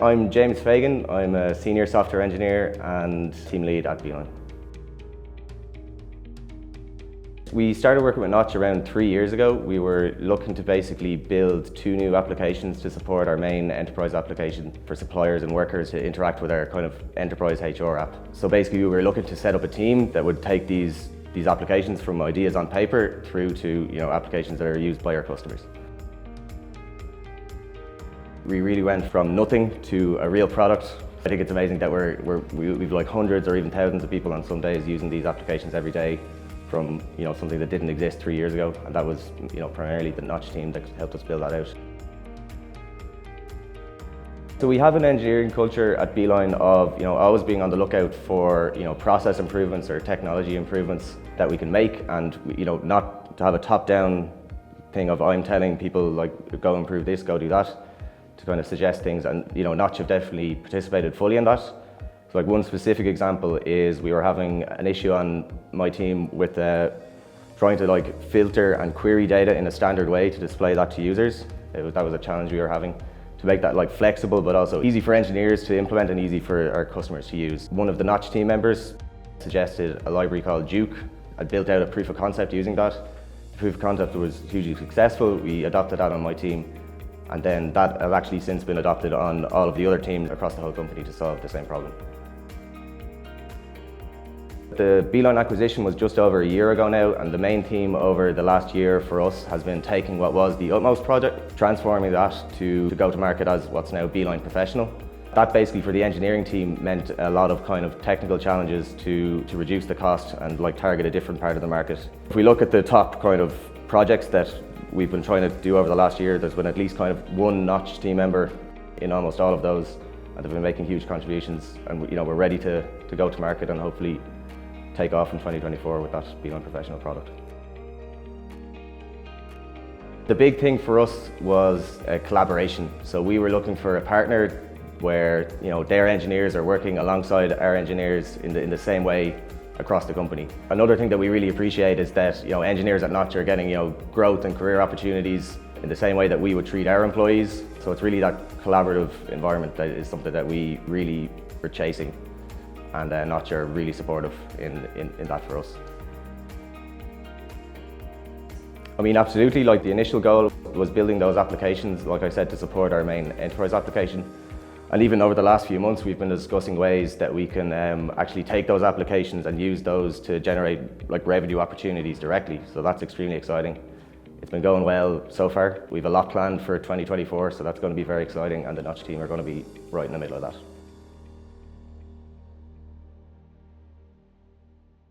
I'm James Fagan. I'm a senior software engineer and team lead at Beeline. We started working with Notch around 3 years ago. We were looking to basically build 2 new applications to support our main enterprise application for suppliers and workers to interact with our kind of enterprise HR app. So basically we were looking to set up a team that would take these applications from ideas on paper through to applications that are used by our customers. We really went from nothing to a real product. I think it's amazing that we've like hundreds or even thousands of people on some days using these applications every day from something that didn't exist 3 years ago, and that was primarily the Notch team that helped us build that out. So we have an engineering culture at Beeline of always being on the lookout for process improvements or technology improvements that we can make, and not to have a top-down thing of I'm telling people like go improve this, go do that, to kind of suggest things, and Notch have definitely participated fully in that. So like one specific example is we were having an issue on my team with trying to filter and query data in a standard way to display that to users. That was a challenge we were having, to make that flexible but also easy for engineers to implement and easy for our customers to use. One of the Notch team members suggested a library called Duke. I built out a proof of concept using that. The proof of concept was hugely successful. We adopted that on my team, and then that has actually since been adopted on all of the other teams across the whole company to solve the same problem. The Beeline acquisition was just over a year ago now, and the main theme over the last year for us has been taking what was the Utmost project, transforming that to go to market as what's now Beeline Professional. That basically for the engineering team meant a lot of kind of technical challenges to reduce the cost and target a different part of the market. If we look at the top kind of projects that we've been trying to do over the last year, there's been at least kind of one Notch team member in almost all of those, and they've been making huge contributions, and we're ready to go to market and hopefully take off in 2024 with that Beeline Professional product. The big thing for us was collaboration. So we were looking for a partner where their engineers are working alongside our engineers in the same way across the company. Another thing that we really appreciate is that engineers at Notch are getting growth and career opportunities in the same way that we would treat our employees. So it's really that collaborative environment that is something that we really were chasing, and Notch are really supportive in that for us. I mean, absolutely, the initial goal was building those applications, like I said, to support our main enterprise application. And even over the last few months, we've been discussing ways that we can actually take those applications and use those to generate revenue opportunities directly. So that's extremely exciting. It's been going well so far. We have a lot planned for 2024, so that's going to be very exciting, and the Notch team are going to be right in the middle of that.